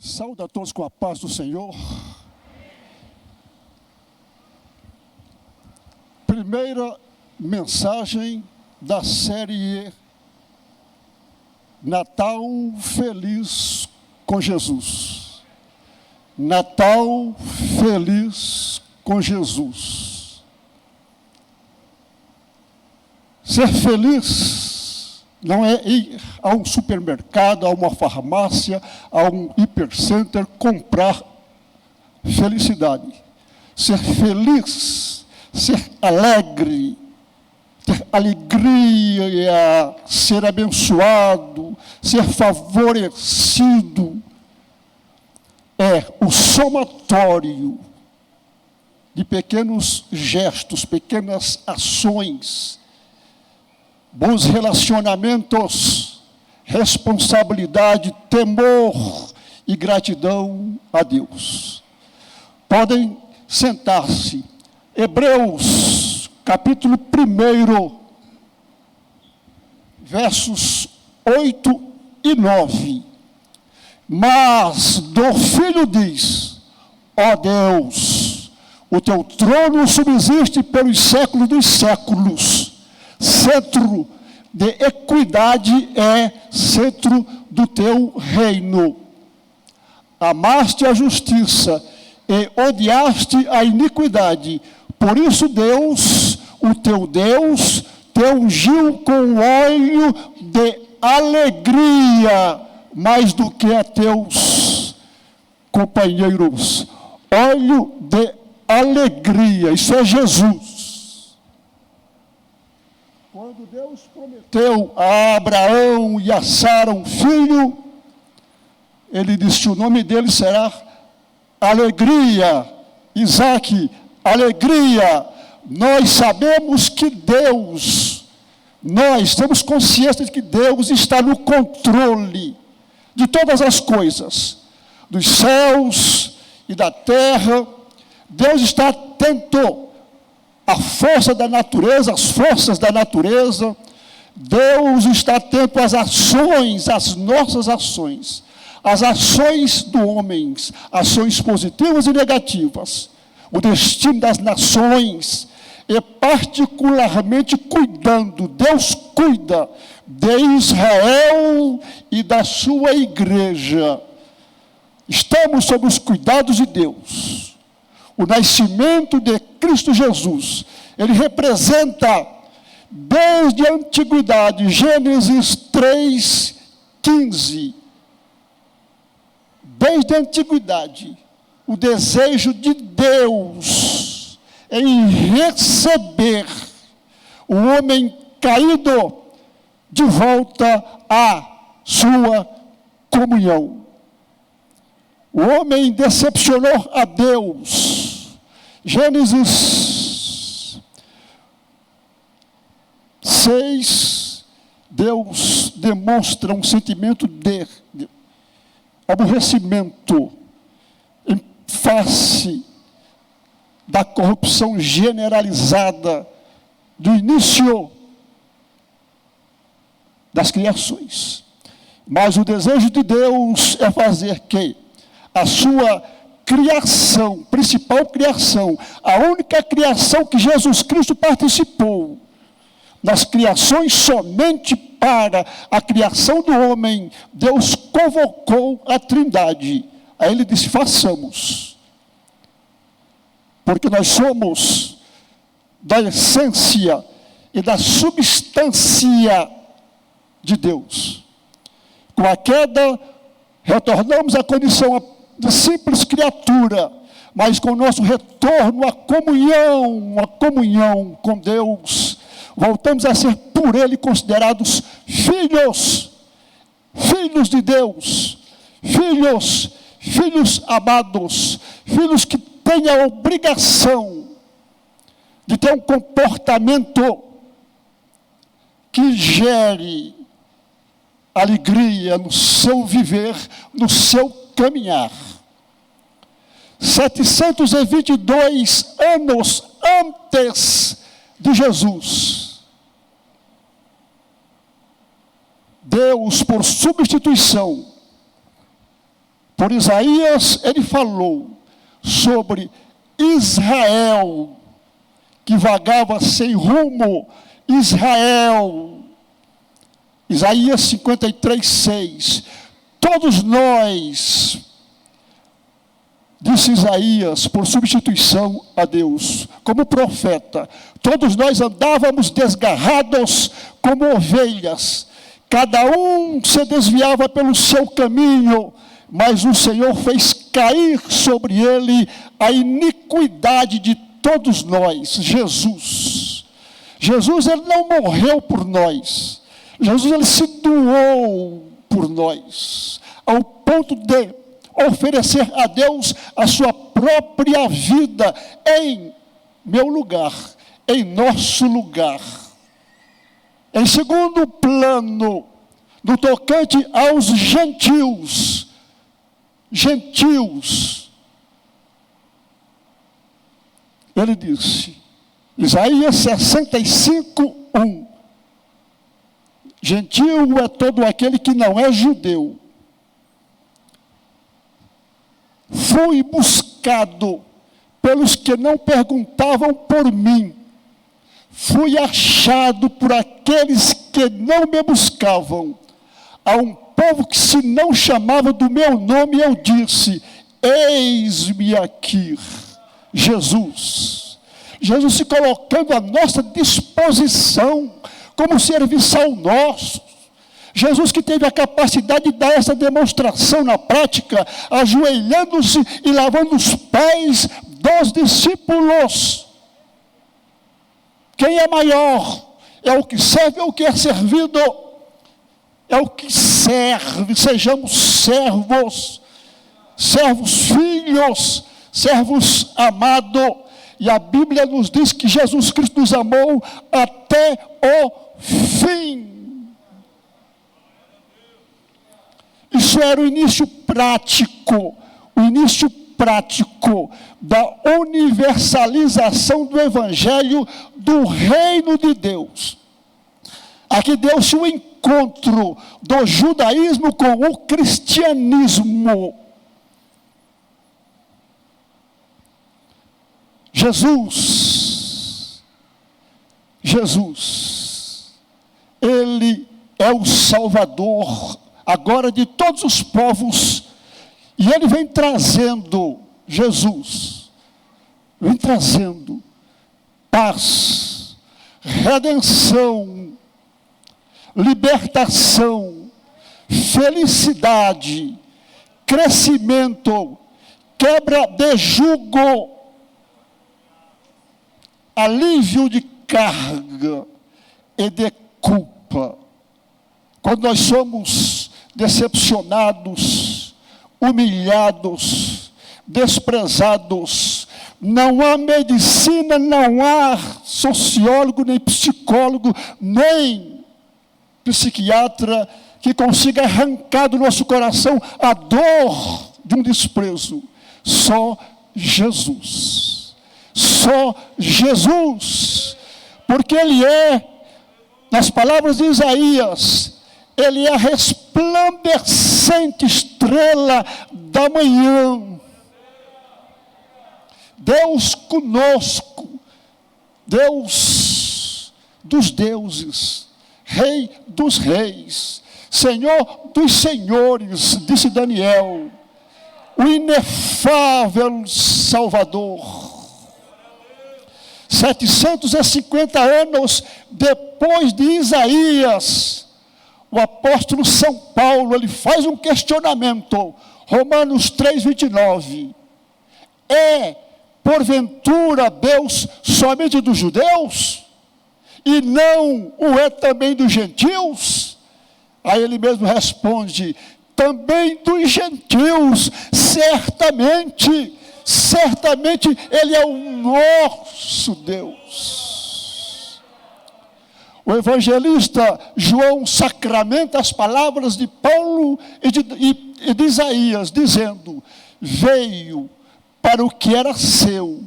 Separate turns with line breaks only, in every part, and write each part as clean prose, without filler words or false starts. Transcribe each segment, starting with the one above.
Saúde a todos com a paz do Senhor. Primeira mensagem da série Natal Feliz com Jesus. Natal Feliz com Jesus. Ser feliz não é ir a um supermercado, a uma farmácia, a um hipercenter comprar felicidade. Ser feliz, ser alegre, ter alegria, ser abençoado, ser favorecido, é o somatório de pequenos gestos, pequenas ações, bons relacionamentos, responsabilidade, temor e gratidão a Deus. Podem sentar-se. Hebreus, capítulo 1, versos 8 e 9. Mas do Filho diz: ó Deus, o teu trono subsiste pelos séculos dos séculos. Centro de equidade é centro do teu reino. Amaste a justiça e odiaste a iniquidade. Por isso Deus, o teu Deus, te ungiu com óleo de alegria, mais do que a teus companheiros. Óleo de alegria, isso é Jesus. Quando Deus prometeu a Abraão e a Sara um filho, ele disse: o nome dele será Alegria. Isaque, alegria. Nós sabemos que Deus, nós temos consciência de que Deus está no controle de todas as coisas, dos céus e da terra. Deus está atento à força da natureza, às forças da natureza. Deus está atento às ações, às nossas ações, às ações do homem, ações positivas e negativas, o destino das nações, e particularmente cuidando, Deus cuida de Israel e da sua igreja. Estamos sob os cuidados de Deus. O nascimento de Cristo Jesus, ele representa, desde a antiguidade, Gênesis 3:15, desde a antiguidade, o desejo de Deus em receber o homem caído de volta à sua comunhão. O homem decepcionou a Deus. Gênesis 6, Deus demonstra um sentimento de aborrecimento em face da corrupção generalizada do início das criações. Mas o desejo de Deus é fazer que a sua criação, principal criação, a única criação que Jesus Cristo participou, nas criações somente para a criação do homem, Deus convocou a Trindade. Aí ele disse: façamos. Porque nós somos da essência e da substância de Deus. Com a queda, retornamos à condição de simples criatura, mas com o nosso retorno à comunhão com Deus, voltamos a ser por Ele considerados filhos de Deus, filhos amados, filhos que têm a obrigação de ter um comportamento que gere alegria no seu viver, no seu caminhar. 722 anos antes de Jesus, Deus, por substituição, Por Isaías, ele falou sobre Israel, que vagava sem rumo. Israel. Isaías 53:6. Todos nós, disse Isaías, por substituição a Deus, como profeta, todos nós andávamos desgarrados como ovelhas, cada um se desviava pelo seu caminho, mas o Senhor fez cair sobre ele a iniquidade de todos nós. Jesus, ele não morreu por nós, Jesus, ele se doou por nós, ao ponto de oferecer a Deus a sua própria vida em meu lugar, em nosso lugar. Em segundo plano, no tocante aos gentios, ele disse, Isaías 65:1, gentio é todo aquele que não é judeu. Fui buscado pelos que não perguntavam por mim. Fui achado por aqueles que não me buscavam. A um povo que se não chamava do meu nome, eu disse, eis-me aqui. Jesus se colocando à nossa disposição, como serviçal nosso. Jesus que teve a capacidade de dar essa demonstração na prática, ajoelhando-se e lavando os pés dos discípulos. Quem é maior? É o que serve ou o que é servido? É o que serve. Sejamos servos filhos, servos amados. E a Bíblia nos diz que Jesus Cristo nos amou até o fim. Isso era o início prático da universalização do Evangelho do Reino de Deus. Aqui deu-se o encontro do judaísmo com o cristianismo. Jesus, ele é o Salvador agora de todos os povos, e ele vem trazendo, Jesus, vem trazendo paz, redenção, libertação, felicidade, crescimento, quebra de jugo, alívio de carga e de culpa. Quando nós somos decepcionados, humilhados, desprezados, não há medicina, não há sociólogo, nem psicólogo, nem psiquiatra que consiga arrancar do nosso coração a dor de um desprezo. Só Jesus. Só Jesus. Porque Ele é, nas palavras de Isaías, Ele é a resplandecente estrela da manhã. Deus conosco, Deus dos deuses, Rei dos reis, Senhor dos senhores, disse Daniel, o inefável Salvador. 750 anos depois de Isaías, o apóstolo São Paulo, ele faz um questionamento, Romanos 3:29. É, porventura, Deus somente dos judeus? E não o é também dos gentios? Aí ele mesmo responde, também dos gentios, certamente Ele é o nosso Deus. O evangelista João sacramenta as palavras de Paulo e de Isaías, dizendo, veio para o que era seu,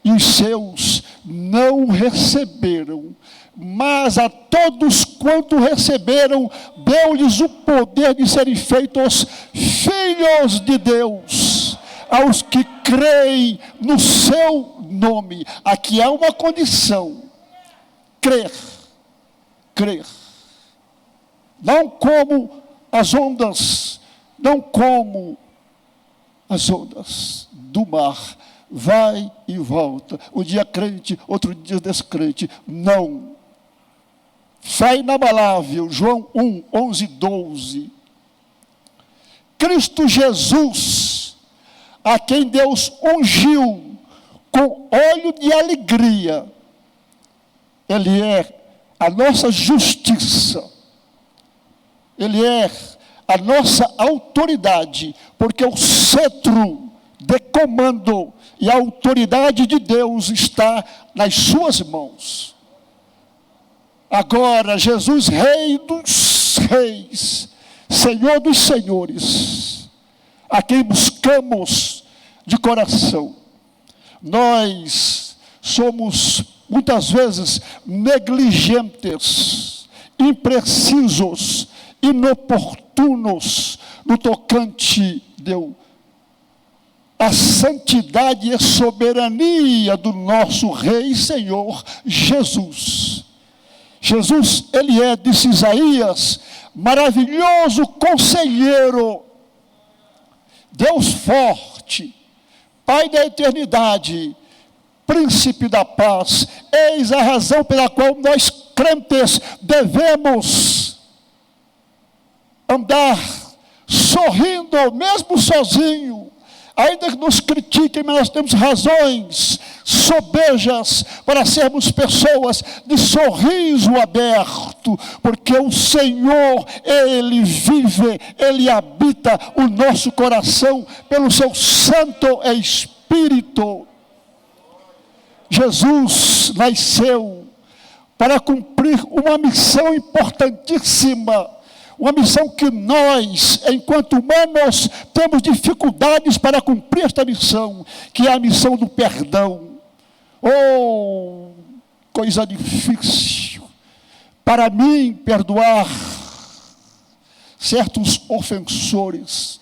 e os seus não o receberam, mas a todos quanto receberam, deu-lhes o poder de serem feitos filhos de Deus, aos que creem no seu nome. Aqui há uma condição: crer. Não como as ondas do mar, vai e volta, um dia crente, outro dia descrente. Não. Fé inabalável, João 1, 11, 12. Cristo Jesus, a quem Deus ungiu com óleo de alegria, Ele é a nossa justiça, Ele é a nossa autoridade, porque o cetro de comando e a autoridade de Deus está nas suas mãos. Agora, Jesus, Rei dos reis, Senhor dos senhores, a quem buscamos de coração. Nós somos, muitas vezes, negligentes, imprecisos, inoportunos no tocante a santidade e soberania do nosso Rei e Senhor Jesus. Jesus, Ele é, disse Isaías, maravilhoso conselheiro, Deus forte, Pai da eternidade, Príncipe da paz. Eis a razão pela qual nós crentes devemos andar sorrindo, mesmo sozinho. Ainda que nos critiquem, mas nós temos razões sobejas para sermos pessoas de sorriso aberto, porque o Senhor, Ele vive, Ele habita o nosso coração pelo seu Santo Espírito. Jesus nasceu para cumprir uma missão importantíssima, uma missão que nós, enquanto humanos, temos dificuldades para cumprir esta missão, que é a missão do perdão. Oh, coisa difícil para mim perdoar certos ofensores.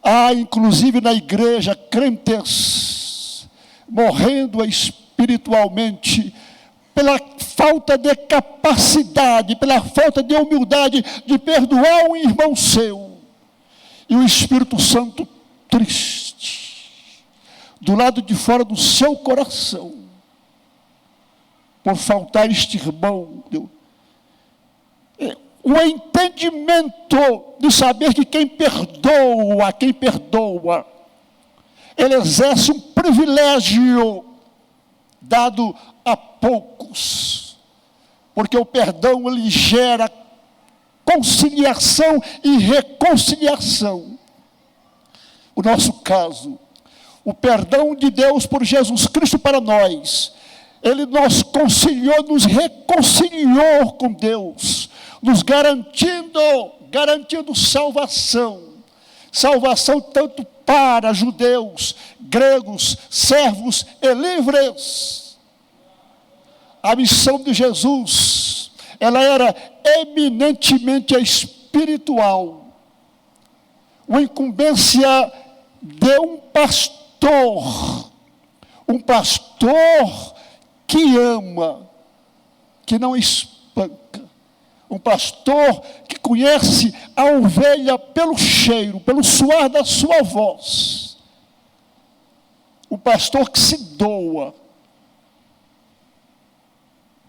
Há, inclusive na igreja, crentes morrendo espiritualmente pela falta de capacidade, pela falta de humildade de perdoar um irmão seu. E o Espírito Santo triste, do lado de fora do seu coração, por faltar este irmão. O entendimento de saber que quem perdoa, ele exerce um privilégio dado a poucos, porque o perdão ele gera conciliação e reconciliação. O nosso caso, o perdão de Deus por Jesus Cristo para nós, Ele nos conciliou, nos reconciliou com Deus, nos garantindo salvação tanto para judeus, gregos, servos e livres. A missão de Jesus, ela era eminentemente espiritual. Uma incumbência de um pastor que ama, que não espanca, um pastor que conhece a ovelha pelo cheiro, pelo suar da sua voz, um pastor que se doa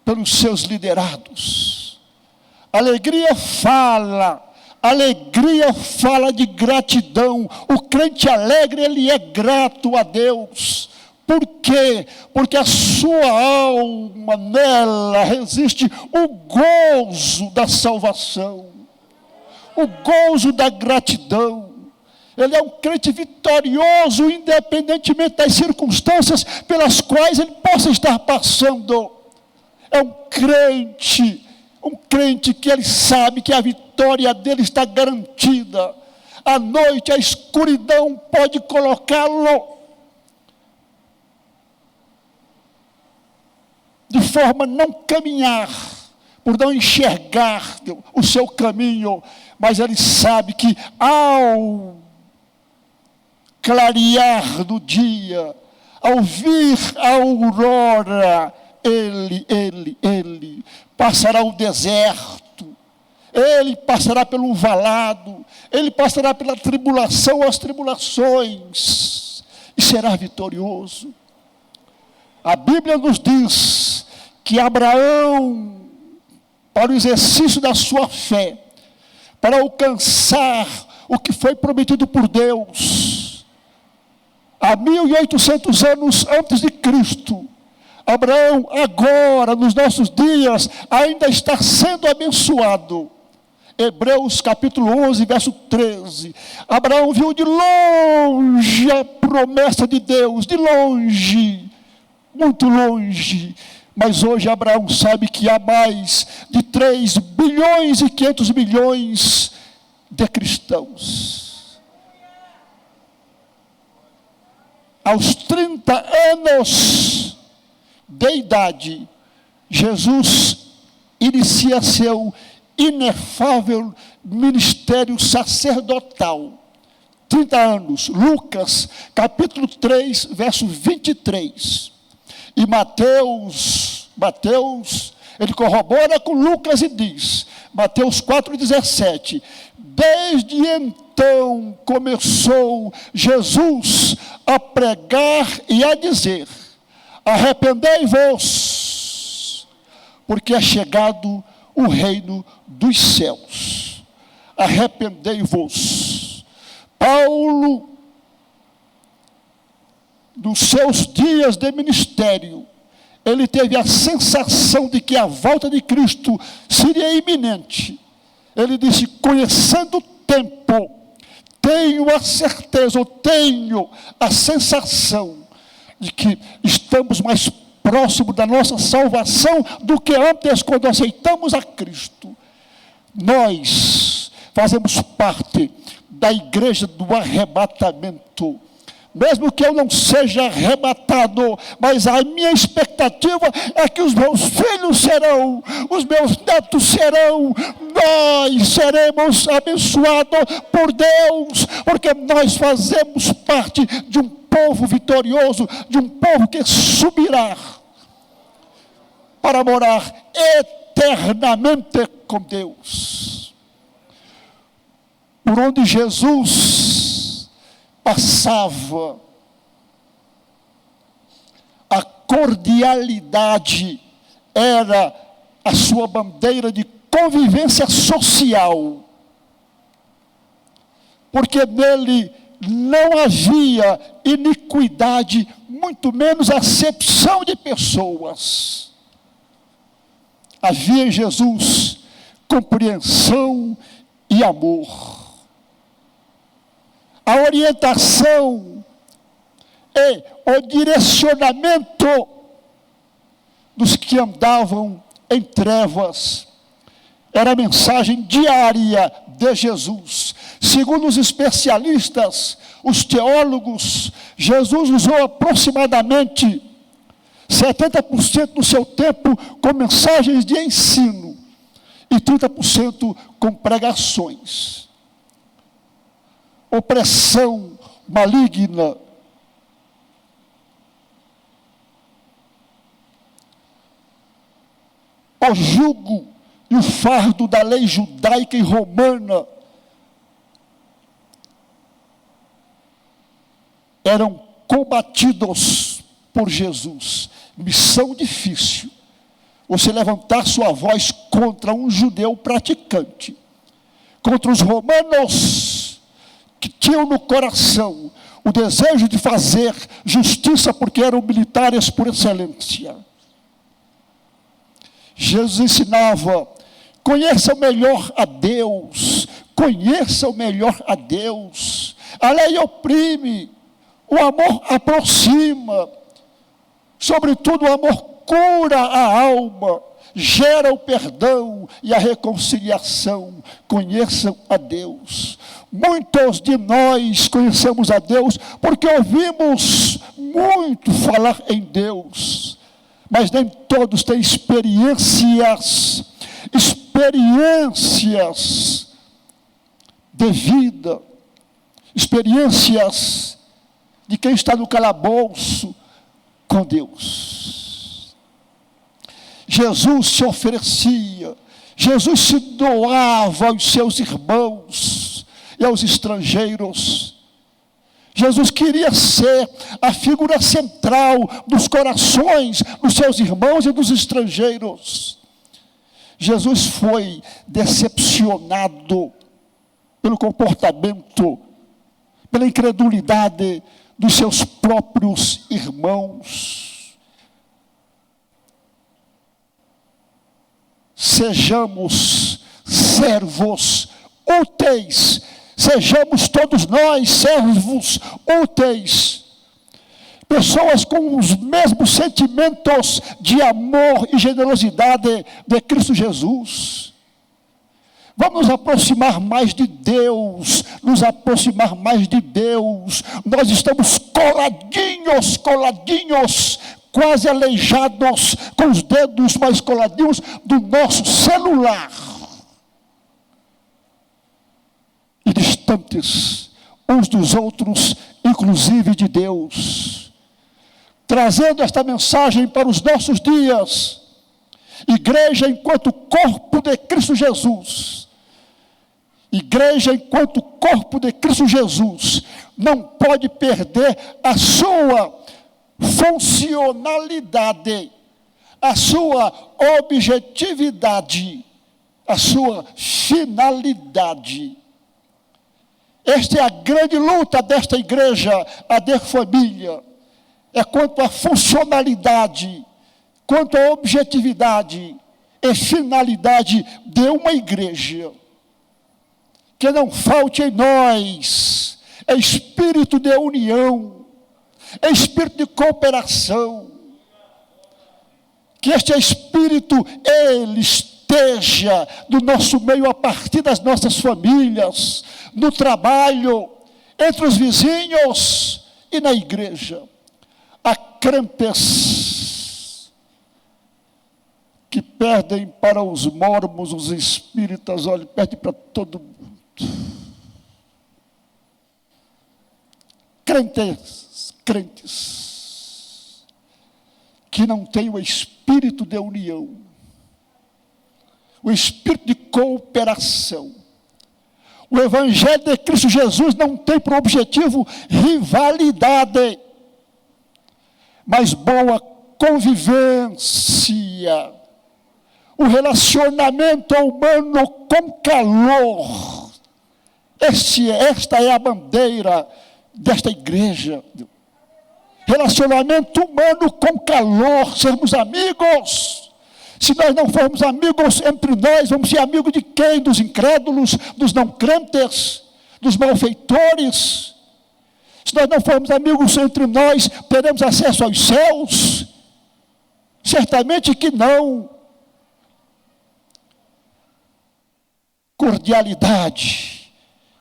pelos seus liderados. Alegria fala de gratidão. O crente alegre, ele é grato a Deus. Por quê? Porque a sua alma, nela resiste o gozo da salvação, o gozo da gratidão. Ele é um crente vitorioso, independentemente das circunstâncias pelas quais ele possa estar passando. É um crente que ele sabe que a vitória dele está garantida. À noite a escuridão pode colocá-lo de forma a não caminhar, por não enxergar o seu caminho, mas ele sabe que ao clarear do dia, ao vir a aurora, ele passará o deserto, ele passará pelo valado, ele passará pela tribulação, as tribulações, e será vitorioso. A Bíblia nos diz que Abraão, para o exercício da sua fé, para alcançar o que foi prometido por Deus, há 1800 anos antes de Cristo, Abraão agora, nos nossos dias, ainda está sendo abençoado. Hebreus capítulo 11, verso 13. Abraão viu de longe a promessa de Deus, de longe, muito longe. Mas hoje Abraão sabe que há mais de 3 bilhões e 500 milhões de cristãos. Aos 30 anos de idade, Jesus inicia seu inefável ministério sacerdotal. 30 anos, Lucas, capítulo 3, verso 23. E Mateus, ele corrobora com Lucas e diz, Mateus 4,17, desde então começou Jesus a pregar e a dizer, arrependei-vos, porque é chegado o reino dos céus. Arrependei-vos. Paulo, nos seus dias de ministério, ele teve a sensação de que a volta de Cristo seria iminente. Ele disse, conhecendo o tempo, tenho a certeza, ou tenho a sensação de que estamos mais próximos da nossa salvação do que antes, quando aceitamos a Cristo. Nós fazemos parte da igreja do arrebatamento. Mesmo que eu não seja arrebatado, mas a minha expectativa é que os meus filhos serão, os meus netos serão, nós seremos abençoados por Deus, porque nós fazemos parte de um povo vitorioso, de um povo que subirá para morar eternamente com Deus. Por onde Jesus passava, a cordialidade era a sua bandeira de convivência social, porque nele não havia iniquidade, muito menos acepção de pessoas. Havia em Jesus compreensão e amor. A orientação e o direcionamento dos que andavam em trevas era a mensagem diária de Jesus. Segundo os especialistas, os teólogos, Jesus usou aproximadamente 70% do seu tempo com mensagens de ensino e 30% com pregações. Opressão maligna, o jugo e o fardo da lei judaica e romana eram combatidos por Jesus. Missão difícil, você levantar sua voz contra um judeu praticante, contra os romanos que tinham no coração o desejo de fazer justiça, porque eram militares por excelência. Jesus ensinava, conheça melhor a Deus, conheça o melhor a Deus. A lei oprime, o amor aproxima, sobretudo o amor cura a alma, gera o perdão e a reconciliação. Conheçam a Deus. Muitos de nós conhecemos a Deus porque ouvimos muito falar em Deus, mas nem todos têm experiências de vida, experiências de quem está no calabouço com Deus. Jesus se oferecia, Jesus se doava aos seus irmãos e aos estrangeiros. Jesus queria ser a figura central dos corações dos seus irmãos e dos estrangeiros. Jesus foi decepcionado pelo comportamento, pela incredulidade dos seus próprios irmãos. Sejamos servos úteis, sejamos todos nós servos úteis, pessoas com os mesmos sentimentos de amor e generosidade de Cristo Jesus. Vamos nos aproximar mais de Deus, nos aproximar mais de Deus. Nós estamos coladinhos, quase aleijados, com os dedos mais coladinhos do nosso celular. E distantes uns dos outros, inclusive de Deus. Trazendo esta mensagem para os nossos dias. Igreja enquanto corpo de Cristo Jesus. Igreja enquanto corpo de Cristo Jesus não pode perder a sua funcionalidade, a sua objetividade, a sua finalidade. Esta é a grande luta desta igreja, a de família. É quanto à funcionalidade, quanto à objetividade e finalidade de uma igreja. Que não falte em nós é espírito de união, é espírito de cooperação. Que este espírito, ele esteja no nosso meio a partir das nossas famílias, no trabalho, entre os vizinhos e na igreja. Há crentes que perdem para os mormons, os espíritas, olha, perdem para todo mundo. Crentes que não têm o espírito de união, o espírito de cooperação. O Evangelho de Cristo Jesus não tem por objetivo rivalidade, mas boa convivência, o relacionamento humano com calor. Esta é a bandeira desta igreja. Relacionamento humano com calor, sermos amigos. Se nós não formos amigos entre nós, vamos ser amigos de quem? Dos incrédulos, dos não crentes, dos malfeitores. Se nós não formos amigos entre nós, teremos acesso aos céus? Certamente que não. Cordialidade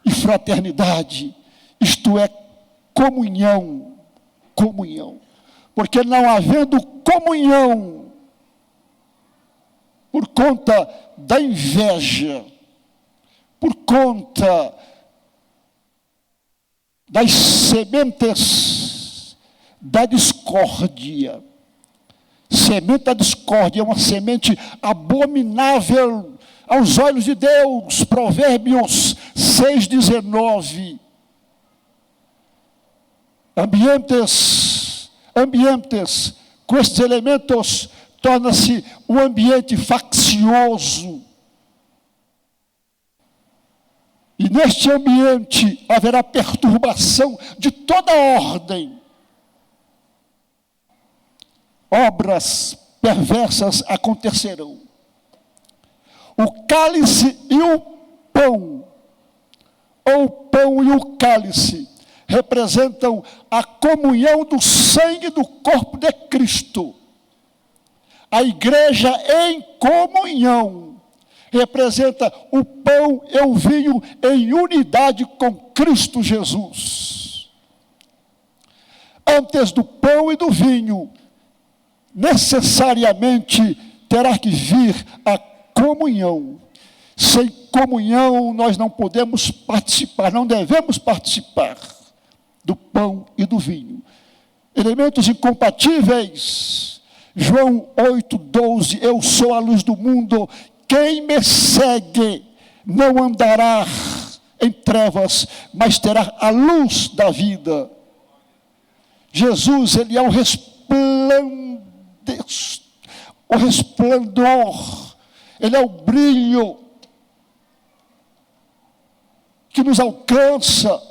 e fraternidade, isto é, comunhão. Porque não havendo comunhão, por conta da inveja, por conta das sementes da discórdia. Semente da discórdia é uma semente abominável aos olhos de Deus. Provérbios 6,19. Ambientes com estes elementos torna-se um ambiente faccioso. E neste ambiente haverá perturbação de toda ordem. Obras perversas acontecerão. O cálice e o pão, ou o pão e o cálice, representam a comunhão do sangue do corpo de Cristo. A igreja em comunhão representa o pão e o vinho em unidade com Cristo Jesus. Antes do pão e do vinho, necessariamente terá que vir a comunhão. Sem comunhão nós não podemos participar, não devemos participar do pão e do vinho. Elementos incompatíveis. João 8,12, eu sou a luz do mundo, quem me segue não andará em trevas, mas terá a luz da vida. Jesus, ele é o resplendor, ele é o brilho que nos alcança.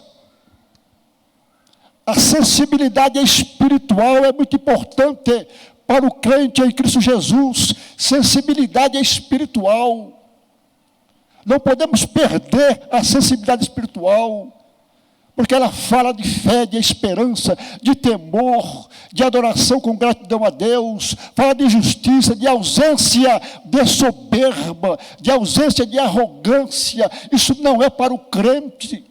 A sensibilidade espiritual é muito importante para o crente em Cristo Jesus. Sensibilidade espiritual. Não podemos perder a sensibilidade espiritual, porque ela fala de fé, de esperança, de temor, de adoração com gratidão a Deus, fala de justiça, de ausência de soberba, de ausência de arrogância. Isso não é para o crente.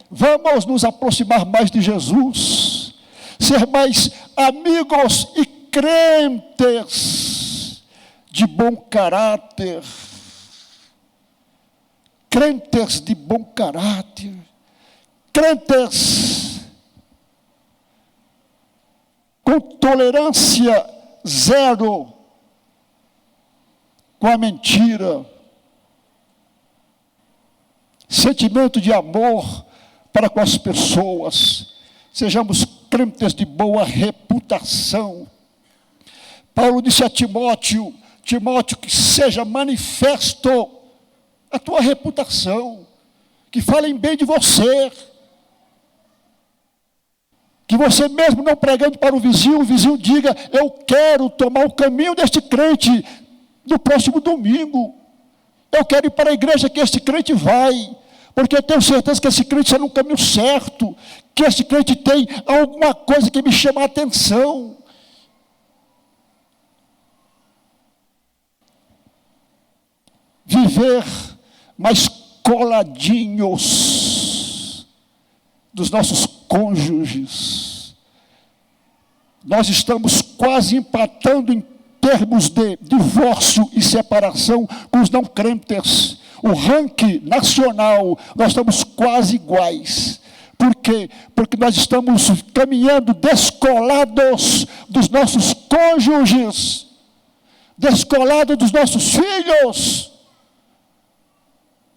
Vamos nos aproximar mais de Jesus, ser mais amigos e crentes de bom caráter. Crentes de bom caráter. Crentes com tolerância zero com a mentira. Sentimento de amor para com as pessoas. Sejamos crentes de boa reputação. Paulo disse a Timóteo, que seja manifesto a tua reputação, que falem bem de você, que você mesmo não pregando para o vizinho diga, eu quero tomar o caminho deste crente no próximo domingo, eu quero ir para a igreja que este crente vai, porque eu tenho certeza que esse crente está no caminho certo, que esse crente tem alguma coisa que me chama a atenção. Viver mais coladinhos dos nossos cônjuges. Nós estamos quase empatando em termos de divórcio e separação com os não crentes. O ranking nacional, nós estamos quase iguais. Por quê? Porque nós estamos caminhando descolados dos nossos cônjuges, descolados dos nossos filhos.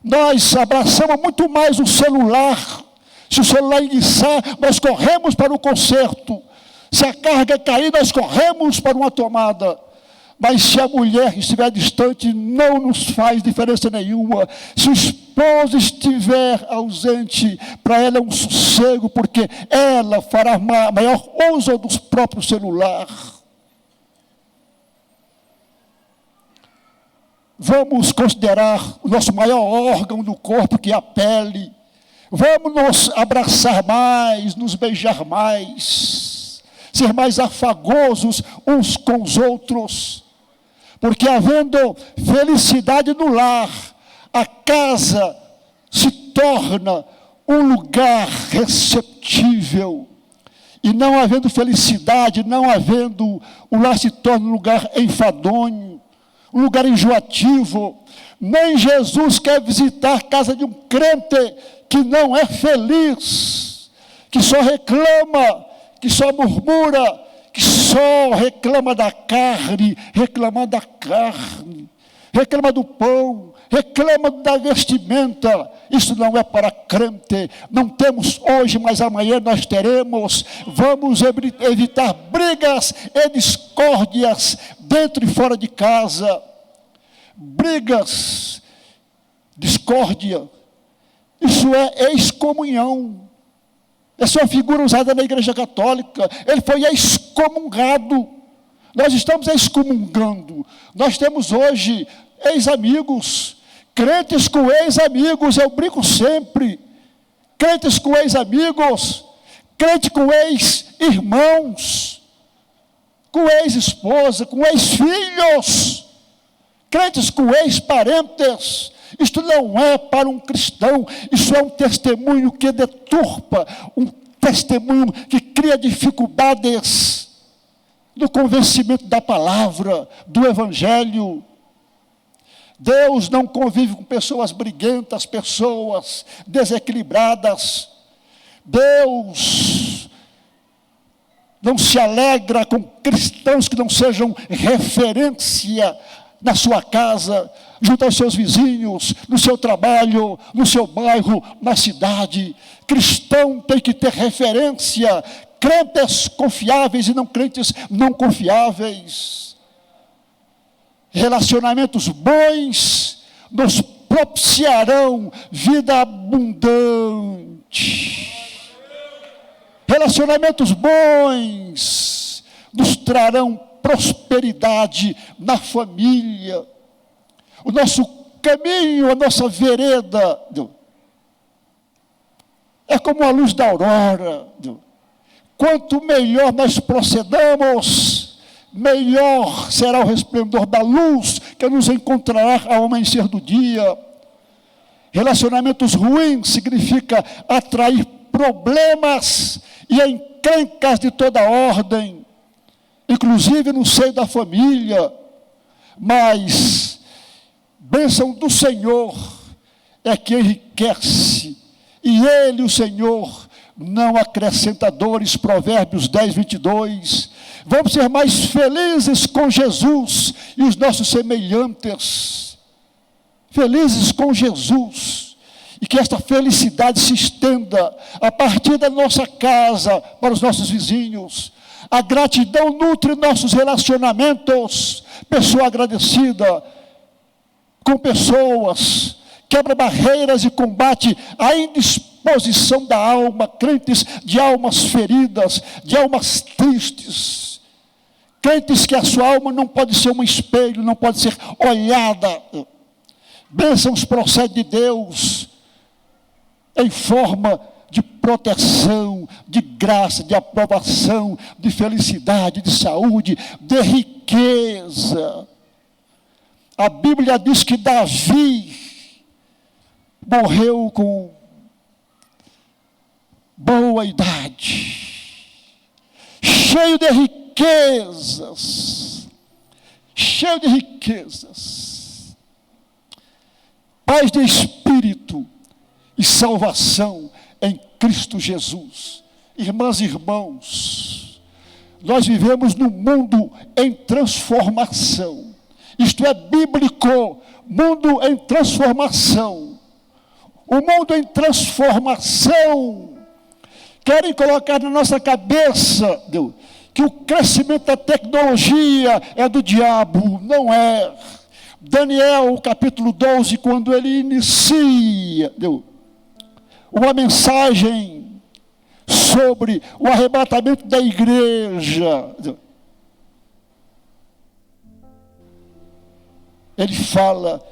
Nós abraçamos muito mais o celular. Se o celular enguiçar, nós corremos para o conserto. Se a carga cair, nós corremos para uma tomada. Mas se a mulher estiver distante, não nos faz diferença nenhuma. Se o esposo estiver ausente, para ela é um sossego, porque ela fará maior uso do próprio celular. Vamos considerar o nosso maior órgão do corpo, que é a pele. Vamos nos abraçar mais, nos beijar mais, ser mais afagosos uns com os outros. Porque havendo felicidade no lar, a casa se torna um lugar receptível. E não havendo felicidade, não havendo, o lar se torna um lugar enfadonho, um lugar enjoativo. Nem Jesus quer visitar a casa de um crente que não é feliz, que só reclama, que só murmura, que só reclama da carne, reclama do pão, reclama da vestimenta. Isso não é para crente. Não temos hoje, mas amanhã nós teremos. Vamos evitar brigas e discórdias dentro e fora de casa. Brigas, discórdia, isso é excomunhão. Essa é uma figura usada na Igreja Católica. Ele foi excomungado. Nós estamos excomungando. Nós temos hoje ex-amigos, crentes com ex-amigos, eu brinco sempre. Crentes com ex-amigos, crente com ex-irmãos, com ex-esposa, com ex-filhos, crentes com ex-parentes. Isto não é para um cristão, isso é um testemunho que deturpa, um testemunho que cria dificuldades no convencimento da palavra, do evangelho. Deus não convive com pessoas briguentas, pessoas desequilibradas. Deus não se alegra com cristãos que não sejam referência na sua casa, junto aos seus vizinhos, no seu trabalho, no seu bairro, na cidade. Cristão tem que ter referência, crentes confiáveis e não crentes não confiáveis. Relacionamentos bons nos propiciarão vida abundante. Relacionamentos bons nos trarão prosperidade na família. O nosso caminho, a nossa vereda é como a luz da aurora. Quanto melhor nós procedamos, melhor será o resplendor da luz que nos encontrará ao amanhecer do dia. Relacionamentos ruins significa atrair problemas e encrencas de toda ordem, inclusive no seio da família. Mas bênção do Senhor é que enriquece, e Ele, o Senhor, não acrescenta dores. Provérbios 10, 22. Vamos ser mais felizes com Jesus e os nossos semelhantes. Felizes com Jesus. E que esta felicidade se estenda a partir da nossa casa para os nossos vizinhos. A gratidão nutre nossos relacionamentos. Pessoa agradecida com pessoas, quebra barreiras e combate a indisposição da alma. Crentes de almas feridas, de almas tristes. Crentes que a sua alma não pode ser um espelho, não pode ser olhada. Bênçãos procede de Deus em forma de proteção, de graça, de aprovação, de felicidade, de saúde, de riqueza. A Bíblia diz que Davi morreu com boa idade, cheio de riquezas, paz de espírito e salvação em Cristo Jesus. Irmãs e irmãos, nós vivemos num mundo em transformação. Isto é bíblico, mundo em transformação. O mundo em transformação querem colocar na nossa cabeça que o crescimento da tecnologia é do diabo. Não é. Daniel, capítulo 12, quando ele inicia uma mensagem sobre o arrebatamento da igreja, ele fala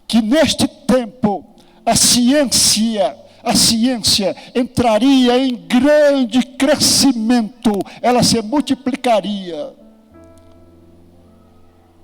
que neste tempo a ciência entraria em grande crescimento, ela se multiplicaria.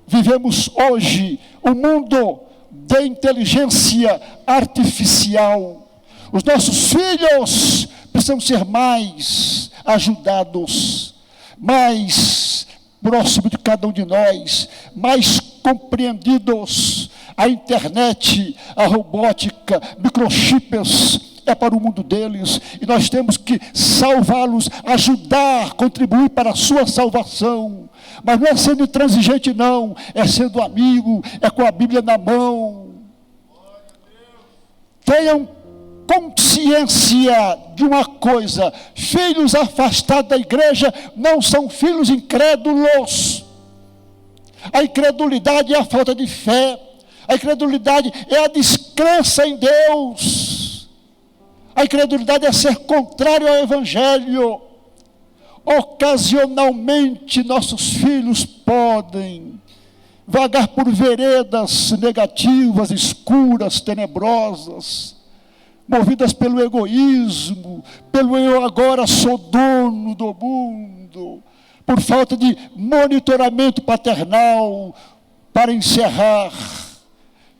Vivemos hoje um mundo de inteligência artificial. Os nossos filhos precisam ser mais ajudados, mais próximos de cada um de nós, mais compreendidos. A internet, a robótica, microchips, é para o mundo deles, e nós temos que salvá-los, ajudar, contribuir para a sua salvação. Mas não é sendo intransigente, não, é sendo amigo, é com a Bíblia na mão. Tenham consciência de uma coisa: filhos afastados da igreja não são filhos incrédulos. A incredulidade é a falta de fé, a incredulidade é a descrença em Deus, a incredulidade é ser contrário ao Evangelho. Ocasionalmente nossos filhos podem vagar por veredas negativas, escuras, tenebrosas, movidas pelo egoísmo, pelo eu agora sou dono do mundo, por falta de monitoramento paternal. Para encerrar,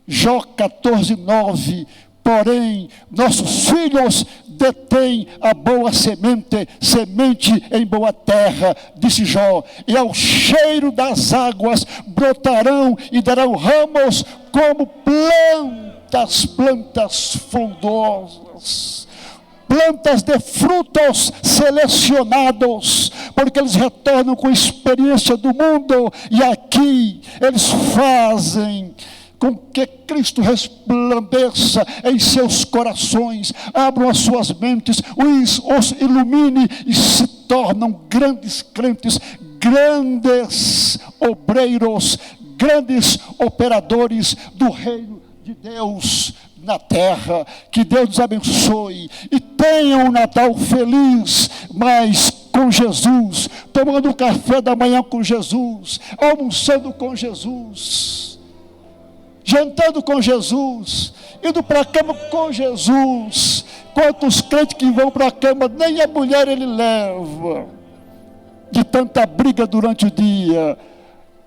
Jó 14:9, porém, nossos filhos detém a boa semente, semente em boa terra, disse Jó, e ao cheiro das águas brotarão e darão ramos como plantas frondosas, plantas de frutos selecionados, porque eles retornam com experiência do mundo, e aqui eles fazem com que Cristo resplandeça em seus corações, abram as suas mentes, os ilumine e se tornam grandes crentes, grandes obreiros, grandes operadores do reino de Deus na terra. Que Deus nos abençoe e tenham um Natal feliz, mas com Jesus, tomando um café da manhã com Jesus, almoçando com Jesus, jantando com Jesus, indo para a cama com Jesus. Quantos crentes que vão para a cama, nem a mulher ele leva, de tanta briga durante o dia,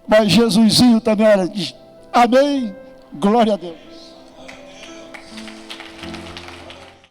mas Jesusinho também, olha, amém, glória a Deus.